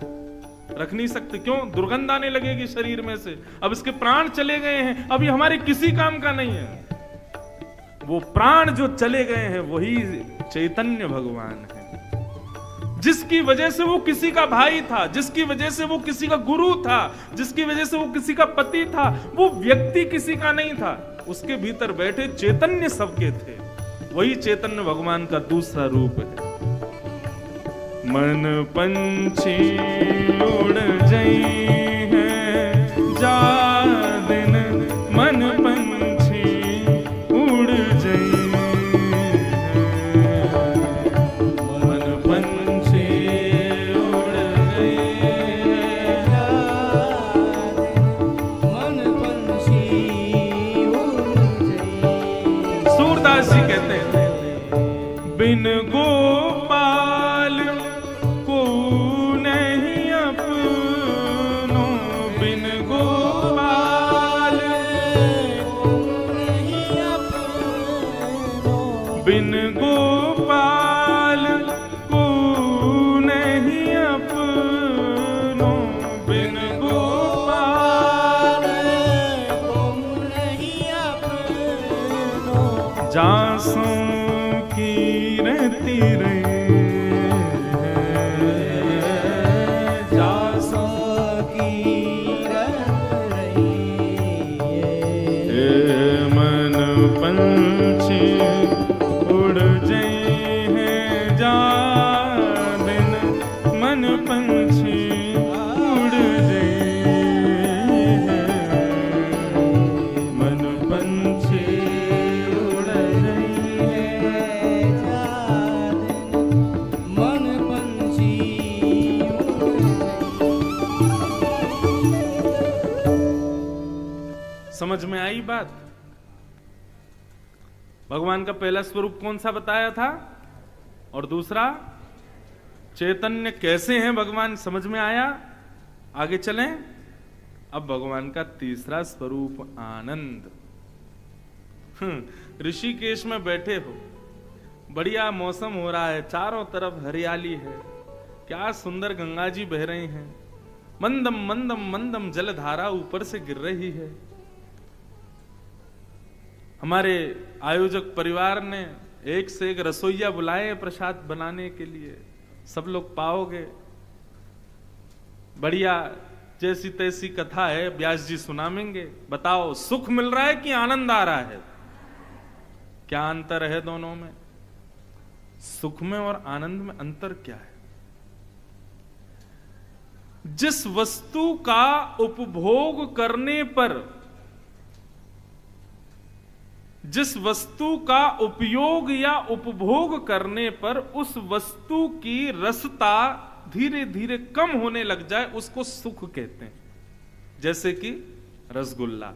रख नहीं सकते। क्यों? दुर्गंध आने लगेगी शरीर में से। अब इसके प्राण चले गए हैं, अब ये हमारे किसी काम का नहीं है। वो प्राण जो चले गए हैं वही चैतन्य भगवान है, जिसकी वजह से वो किसी का भाई था, जिसकी वजह से वो किसी का गुरु था, जिसकी वजह से वो किसी का पति था। वो व्यक्ति किसी का नहीं था, उसके भीतर बैठे चैतन्य सबके थे। वही चैतन्य भगवान का दूसरा रूप है। मन पंछी उड़ जाई है जा दिन, मन पंछी उड़ जाई है, मन पंछी उड़ जाई है जा दिन, मन पंछी उड़ जाई। सूरदास जी कहते हैं, बिन गोपाल को नहीं अपनो, बिन गोपाल को नहीं अपनो, बिन गोपाल को नहीं अपनो, बिन गोपाल को नहीं अपनो, जासों की रहती रही, पंछी उड़ जाए हैं जा दिन, मन पंछी उड़ जाए हैं, मन पंछी उड़ जाए हैं जा दिन, मन पंछी उड़। समझ में आई बात? भगवान का पहला स्वरूप कौन सा बताया था, और दूसरा चैतन्य कैसे हैं भगवान, समझ में आया? आगे चलें। अब भगवान का तीसरा स्वरूप आनंद। ऋषिकेश में बैठे हो, बढ़िया मौसम हो रहा है, चारों तरफ हरियाली है, क्या सुंदर गंगा जी बह रही हैं, मंदम मंदम मंदम जलधारा ऊपर से गिर रही है। हमारे आयोजक परिवार ने एक से एक रसोइया बुलाए प्रसाद बनाने के लिए, सब लोग पाओगे। बढ़िया जैसी तैसी कथा है, व्यास जी सुनाएंगे। बताओ सुख मिल रहा है कि आनंद आ रहा है? क्या अंतर है दोनों में? सुख में और आनंद में अंतर क्या है? जिस वस्तु का उपभोग करने पर, जिस वस्तु का उपयोग या उपभोग करने पर उस वस्तु की रसता धीरे धीरे कम होने लग जाए, उसको सुख कहते हैं। जैसे कि रसगुल्ला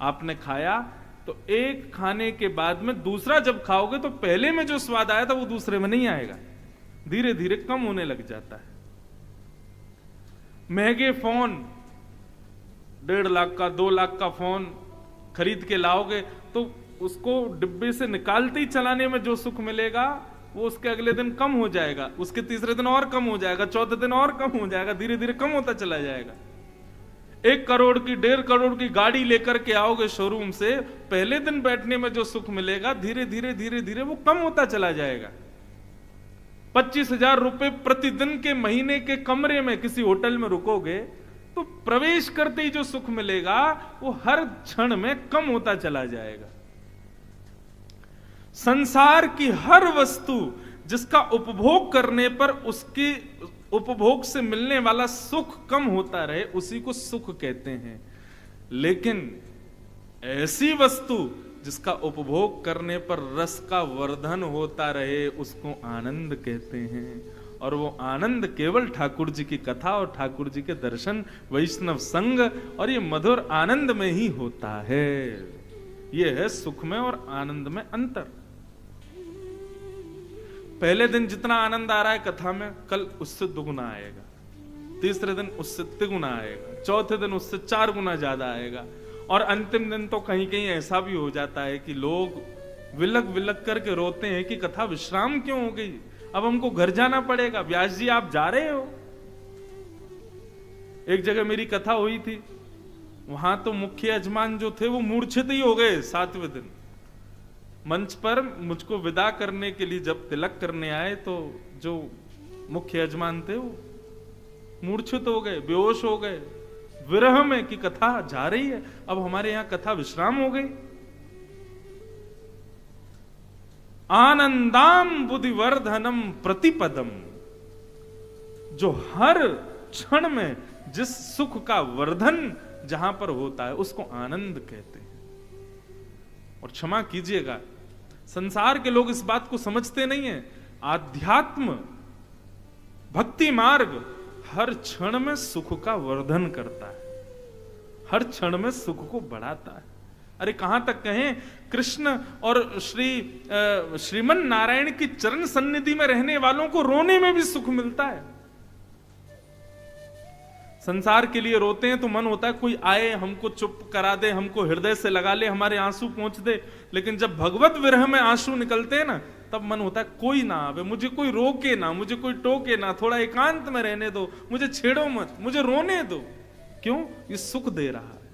आपने खाया, तो एक खाने के बाद में दूसरा जब खाओगे तो पहले में जो स्वाद आया था वो दूसरे में नहीं आएगा, धीरे धीरे कम होने लग जाता है। महंगे फोन, 1.5 लाख का 2 लाख का फोन खरीद के लाओगे तो उसको डिब्बे से निकालते ही चलाने में जो सुख मिलेगा वो उसके अगले दिन कम हो जाएगा, उसके तीसरे दिन और कम हो जाएगा, चौथे दिन और कम हो जाएगा, धीरे धीरे कम होता चला जाएगा। 1 करोड़ की 1.5 करोड़ की गाड़ी लेकर के आओगे शोरूम से, पहले दिन बैठने में जो सुख मिलेगा धीरे धीरे वो कम होता चला जाएगा। 25,000 रुपए प्रतिदिन के महीने के कमरे में किसी होटल में रुकोगे तो प्रवेश करते ही जो सुख मिलेगा वो हर क्षण में कम होता चला जाएगा। संसार की हर वस्तु जिसका उपभोग करने पर उसके उपभोग से मिलने वाला सुख कम होता रहे, उसी को सुख कहते हैं। लेकिन ऐसी वस्तु जिसका उपभोग करने पर रस का वर्धन होता रहे, उसको आनंद कहते हैं। और वो आनंद केवल ठाकुर जी की कथा और ठाकुर जी के दर्शन, वैष्णव संग और ये मधुर आनंद में ही होता है। ये है सुख में और आनंद में अंतर। पहले दिन जितना आनंद आ रहा है कथा में, कल उससे दुगुना आएगा, तीसरे दिन उससे तिगुना आएगा, चौथे दिन उससे 4 गुना ज्यादा आएगा। और अंतिम दिन तो कहीं कहीं ऐसा भी हो जाता है कि लोग विलक विलक करके रोते हैं कि कथा विश्राम क्यों हो गई, अब हमको घर जाना पड़ेगा। व्यास जी आप जा रहे हो। एक जगह मेरी कथा हुई थी, वहां तो मुख्य यजमान जो थे वो मूर्छित ही हो गए 7वें दिन। मंच पर मुझको विदा करने के लिए जब तिलक करने आए तो जो मुख्य यजमान थे वो मूर्छित हो गए, बेहोश हो गए, विरह में कि कथा जा रही है, अब हमारे यहां कथा विश्राम हो गई। आनंदाम बुद्धिवर्धनम प्रतिपदम, जो हर क्षण में जिस सुख का वर्धन जहां पर होता है उसको आनंद कहते हैं। और क्षमा कीजिएगा, संसार के लोग इस बात को समझते नहीं है। आध्यात्म भक्ति मार्ग हर क्षण में सुख का वर्धन करता है, हर क्षण में सुख को बढ़ाता है। अरे कहां तक कहें, कृष्ण और श्रीमन नारायण की चरण सन्निधि में रहने वालों को रोने में भी सुख मिलता है। संसार के लिए रोते हैं तो मन होता है कोई आए, हमको चुप करा दे, हमको हृदय से लगा ले, हमारे आंसू पहुंच दे। लेकिन जब भगवत विरह में आंसू निकलते हैं ना, तब मन होता है कोई ना आवे, मुझे कोई रोके ना, मुझे कोई टोके ना, थोड़ा एकांत में रहने दो, मुझे छेड़ो मत, मुझे रोने दो। क्यों? ये सुख दे रहा है।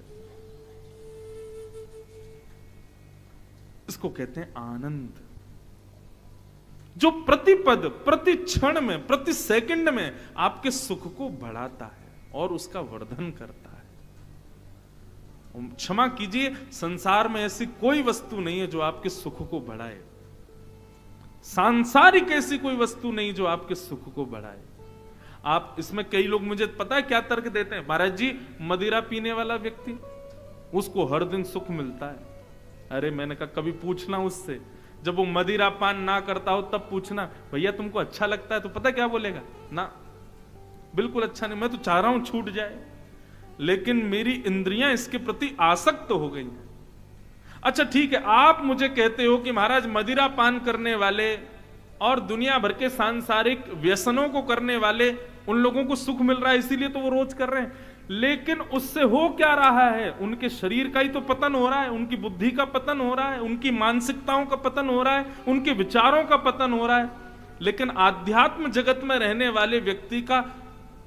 इसको कहते हैं आनंद, जो प्रतिपद प्रति क्षण में प्रति सेकंड में आपके सुख को बढ़ाता है और उसका वर्धन करता है। क्षमा कीजिए, संसार में ऐसी कोई वस्तु नहीं है जो आपके सुख को बढ़ाए, सांसारिक ऐसी कोई वस्तु नहीं जो आपके सुख को बढ़ाए। आप इसमें कई लोग मुझे पता है क्या तर्क देते हैं, महाराज जी मदिरा पीने वाला व्यक्ति उसको हर दिन सुख मिलता है। अरे मैंने कहा कभी पूछना उससे, जब वो मदिरा पान ना करता हो तब पूछना, भैया तुमको अच्छा लगता है? तो पता क्या बोलेगा, ना बिल्कुल अच्छा नहीं, मैं तो चाह रहा हूं छूट जाए, लेकिन मेरी इंद्रियां इसके प्रति आसक्त हो गई हैं। अच्छा ठीक है, आप मुझे कहते हो कि महाराज मदिरा पान करने वाले और दुनिया भर के सांसारिक व्यसनों को करने वाले उन लोगों को सुख मिल रहा है इसीलिए तो वो रोज कर रहे हैं, लेकिन उससे हो क्या रहा है? उनके शरीर का ही तो पतन हो रहा है, उनकी बुद्धि का पतन हो रहा है, उनकी मानसिकताओं का पतन हो रहा है, उनके विचारों का पतन हो रहा है। लेकिन आध्यात्म जगत में रहने वाले व्यक्ति का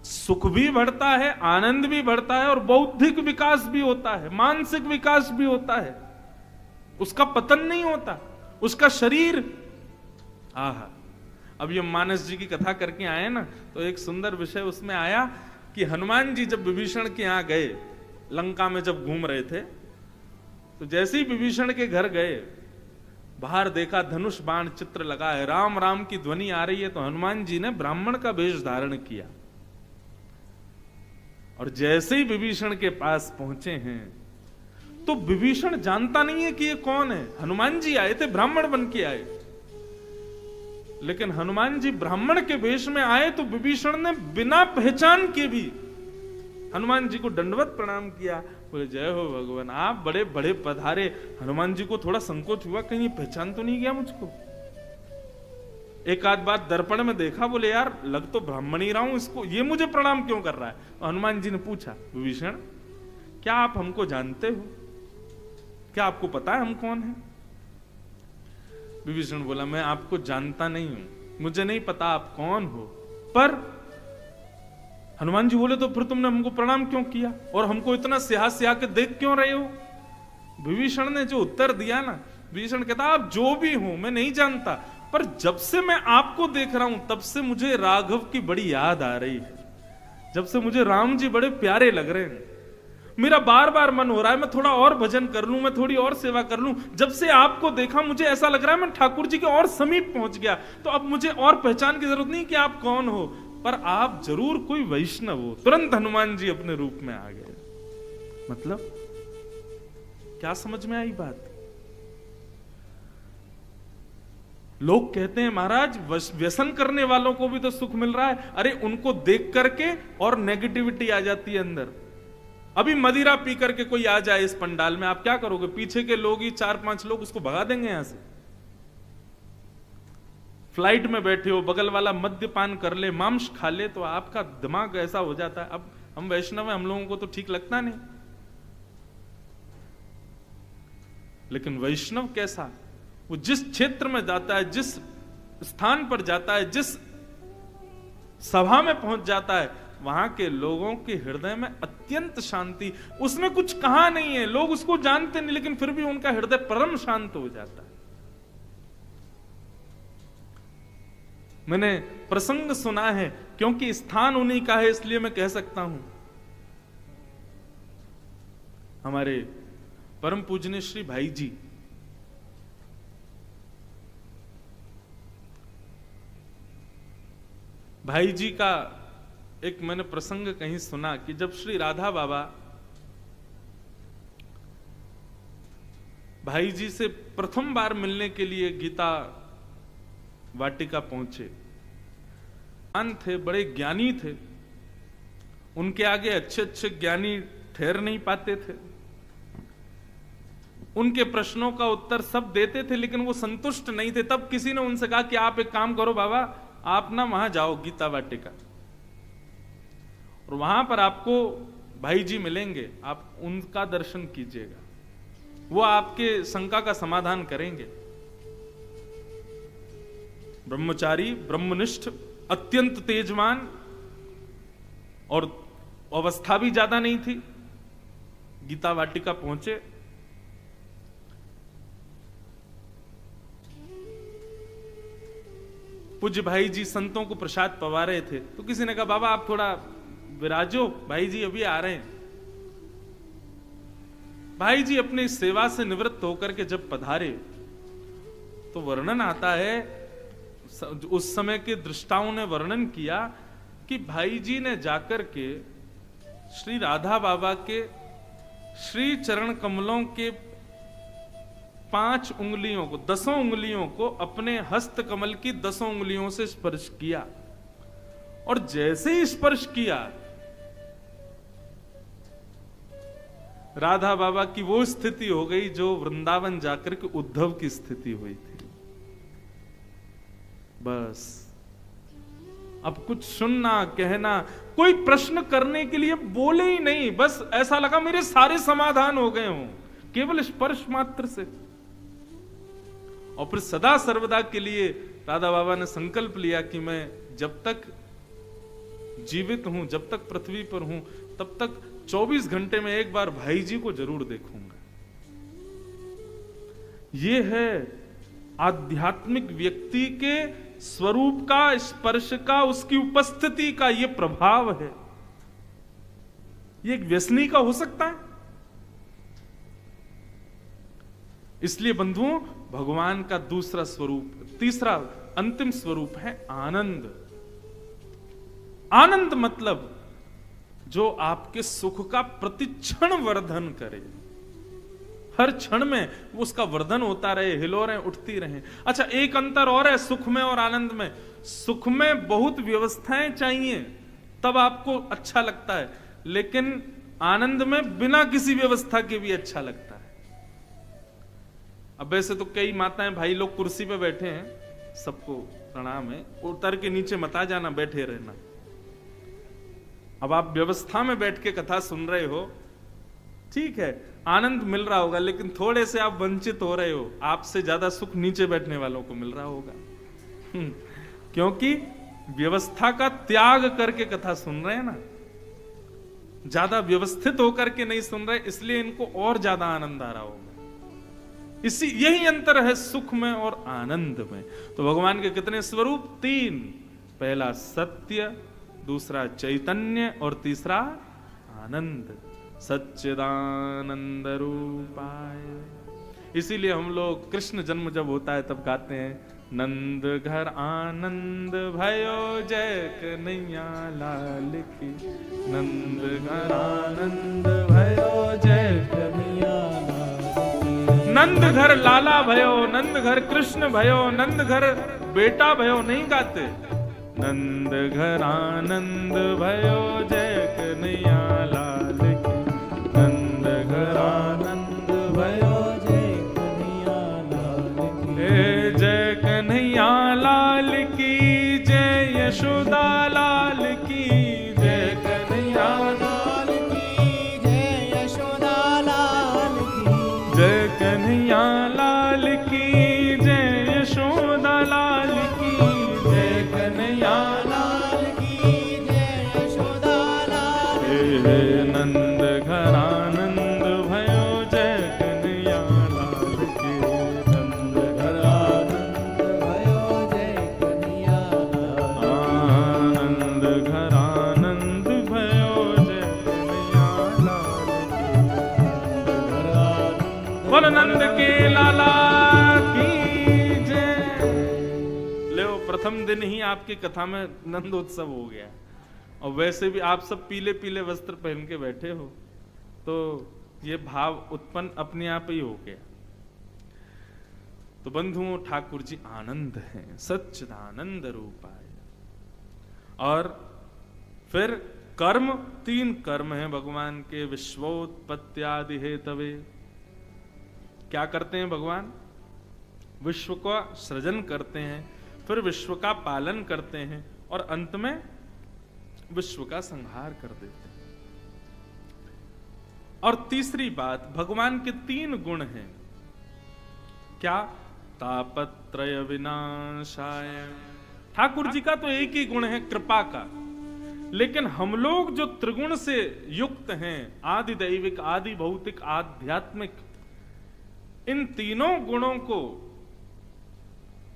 सुख भी बढ़ता है, आनंद भी बढ़ता है और बौद्धिक विकास भी होता है, मानसिक विकास भी होता है, उसका पतन नहीं होता, उसका शरीर। आहा, अब ये मानस जी की कथा करके आए ना, तो एक सुंदर विषय उसमें आया कि हनुमान जी जब विभीषण के यहां गए, लंका में जब घूम रहे थे, तो जैसे ही विभीषण के घर गए, बाहर देखा धनुष बाण चित्र लगा है, राम राम की ध्वनि आ रही है, तो हनुमान जी ने ब्राह्मण का वेश धारण किया और जैसे ही विभीषण के पास पहुंचे हैं तो विभीषण जानता नहीं है कि ये कौन है। हनुमान जी आए थे, ब्राह्मण बन के आए, लेकिन हनुमान जी ब्राह्मण के वेश में आए तो विभीषण ने बिना पहचान के भी हनुमान जी को दंडवत प्रणाम किया, बोले जय हो भगवान, आप बड़े बड़े पधारे। हनुमान जी को थोड़ा संकोच हुआ, कहीं पहचान तो नहीं गया मुझको। एक आध बार दर्पण में देखा, बोले यार लग तो ब्राह्मण ही रहा हूं, इसको ये मुझे प्रणाम क्यों कर रहा है? तो हनुमान जी ने पूछा, विभीषण क्या आप हमको जानते हो? क्या आपको पता है हम कौन हैं? विभीषण बोला, मैं आपको जानता नहीं हूं, मुझे नहीं पता आप कौन हो। पर हनुमान जी बोले, तो फिर तुमने हमको प्रणाम क्यों किया और हमको इतना स्याह स्याह के देख क्यों रहे हो? विभीषण ने जो उत्तर दिया ना, विभीषण कहता आप जो भी हो मैं नहीं जानता, पर जब से मैं आपको देख रहा हूं तब से मुझे राघव की बड़ी याद आ रही है, जब से मुझे राम जी बड़े प्यारे लग रहे हैं, मेरा बार बार मन हो रहा है मैं थोड़ा और भजन कर लूं, मैं थोड़ी और सेवा कर लूं। जब से आपको देखा मुझे ऐसा लग रहा है मैं ठाकुर जी के और समीप पहुंच गया, तो अब मुझे और पहचान की जरूरत नहीं कि आप कौन हो, पर आप जरूर कोई वैष्णव हो। तुरंत हनुमान जी अपने रूप में आ गए। मतलब क्या समझ में आई बात? लोग कहते हैं महाराज व्यसन करने वालों को भी तो सुख मिल रहा है। अरे उनको देख करके और नेगेटिविटी आ जाती है अंदर। अभी मदिरा पी करके कोई आ जाए इस पंडाल में, आप क्या करोगे? पीछे के लोग ही 4-5 लोग उसको भगा देंगे यहां से। फ्लाइट में बैठे हो, बगल वाला मद्यपान कर ले, मांस खा ले, तो आपका दिमाग ऐसा हो जाता है। अब हम वैष्णव हैं, हम लोगों को तो ठीक लगता नहीं, लेकिन वैष्णव कैसा? वो जिस क्षेत्र में जाता है, जिस स्थान पर जाता है, जिस सभा में पहुंच जाता है, वहां के लोगों के हृदय में अत्यंत शांति। उसने कुछ कहा नहीं है, लोग उसको जानते नहीं, लेकिन फिर भी उनका हृदय परम शांत हो जाता है। मैंने प्रसंग सुना है, क्योंकि स्थान उन्हीं का है इसलिए मैं कह सकता हूं। हमारे परम पूजनीय श्री भाई जी, भाई जी का एक मैंने प्रसंग कहीं सुना कि जब श्री राधा बाबा भाई जी से प्रथम बार मिलने के लिए गीता वाटिका पहुंचे, थे बड़े ज्ञानी थे, उनके आगे अच्छे अच्छे ज्ञानी ठहर नहीं पाते थे, उनके प्रश्नों का उत्तर सब देते थे, लेकिन वो संतुष्ट नहीं थे। तब किसी ने उनसे कहा कि आप एक काम करो बाबा, आप ना वहां जाओ गीता वाटिका, और वहां पर आपको भाई जी मिलेंगे, आप उनका दर्शन कीजिएगा, वो आपके शंका का समाधान करेंगे। ब्रह्मचारी, ब्रह्मनिष्ठ, अत्यंत तेजवान, और अवस्था भी ज्यादा नहीं थी। गीता वाटिका पहुंचे, पूज्य भाई जी संतों को प्रसाद पवा रहे थे, तो किसी ने कहा बाबा आप थोड़ा विराजो, भाई जी अभी आ रहे हैं। भाई जी अपनी सेवा से निवृत्त होकर के जब पधारे, तो वर्णन आता है, उस समय के दृष्टाओं ने वर्णन किया कि भाई जी ने जाकर के श्री राधा बाबा के श्री चरण कमलों के 5 उंगलियों को, 10 उंगलियों को अपने हस्त कमल की 10 उंगलियों से स्पर्श किया, और जैसे ही स्पर्श किया, राधा बाबा की वो स्थिति हो गई जो वृंदावन जाकर के उद्धव की स्थिति हुई थी। बस अब कुछ सुनना, कहना, कोई प्रश्न करने के लिए बोले ही नहीं, बस ऐसा लगा मेरे सारे समाधान हो गए हों केवल स्पर्श मात्र से। और फिर सदा सर्वदा के लिए राधा बाबा ने संकल्प लिया कि मैं जब तक जीवित हूं, जब तक पृथ्वी पर हूं, तब तक 24 घंटे में एक बार भाई जी को जरूर देखूंगा। यह है आध्यात्मिक व्यक्ति के स्वरूप का, स्पर्श का, उसकी उपस्थिति का यह प्रभाव है। यह एक व्यसनी का हो सकता है। इसलिए बंधुओं, भगवान का दूसरा स्वरूप, तीसरा अंतिम स्वरूप है आनंद। आनंद मतलब जो आपके सुख का प्रतिक्षण वर्धन करे, हर क्षण में उसका वर्धन होता रहे, हिलोरें उठती रहें। अच्छा, एक अंतर और है सुख में और आनंद में। सुख में बहुत व्यवस्थाएं चाहिए तब आपको अच्छा लगता है, लेकिन आनंद में बिना किसी व्यवस्था के भी अच्छा लगता है। अब वैसे तो कई माताएं भाई लोग कुर्सी पे बैठे हैं, सबको प्रणाम है, उतर के नीचे मत आ जाना, बैठे रहना। अब आप व्यवस्था में बैठ के कथा सुन रहे हो, ठीक है, आनंद मिल रहा होगा, लेकिन थोड़े से आप वंचित हो रहे हो। आपसे ज्यादा सुख नीचे बैठने वालों को मिल रहा होगा, क्योंकि व्यवस्था का त्याग करके कथा सुन रहे हैं ना, ज्यादा व्यवस्थित होकर के नहीं सुन रहे, इसलिए इनको और ज्यादा आनंद आ रहा होगा। यही अंतर है सुख में और आनंद में। तो भगवान के कितने स्वरूप? 3। पहला सत्य, दूसरा चैतन्य, और तीसरा आनंद। सच्चिदानंद रूपाय। इसीलिए हम लोग कृष्ण जन्म जब होता है तब गाते हैं, नंद घर आनंद भयो जय कन्हैया लाल की, नंद घर आनंद भयो जय कन्हैया लाल की। नंद घर लाला भयो, नंद घर कृष्ण भयो, नंद घर बेटा भयो नहीं गाते। नंद घर आनंद भयो जय कन्हैया लाल की, नंद घर आनंद भयो जय कन्हैया लाल की। जय कन्हैया लाल की, जय यशोदा लाल की, जय कन्हैया लाल की, जय यशोदा लाल की, जय कन्हैया लाल की, बोल नंद के लाला की जय। ले प्रथम दिन ही आपकी कथा में नंद उत्सव हो गया, और वैसे भी आप सब पीले पीले वस्त्र पहन के बैठे हो, तो ये भाव उत्पन्न अपने आप ही हो गया। तो बंधुओं, ठाकुर जी आनंद हैं, सच्चिदानंद रूपाय। और फिर कर्म, 3 कर्म हैं भगवान के, विश्वोत्पत्त्यादि हेतवे। क्या करते हैं भगवान? विश्व का सृजन करते हैं, फिर विश्व का पालन करते हैं, और अंत में विश्व का संहार कर देते हैं। और तीसरी बात, भगवान के 3 गुण हैं। क्या? तापत्रय विनाशाय। ठाकुर जी का तो एक ही गुण है, कृपा का, लेकिन हम लोग जो त्रिगुण से युक्त हैं, आदि दैविक, आदि भौतिक, आध्यात्मिक, इन तीनों गुणों को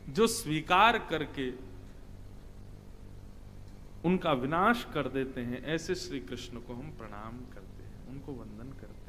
जो स्वीकार करके उनका विनाश कर देते हैं, ऐसे श्री कृष्ण को हम प्रणाम करते हैं, उनको वंदन करते हैं।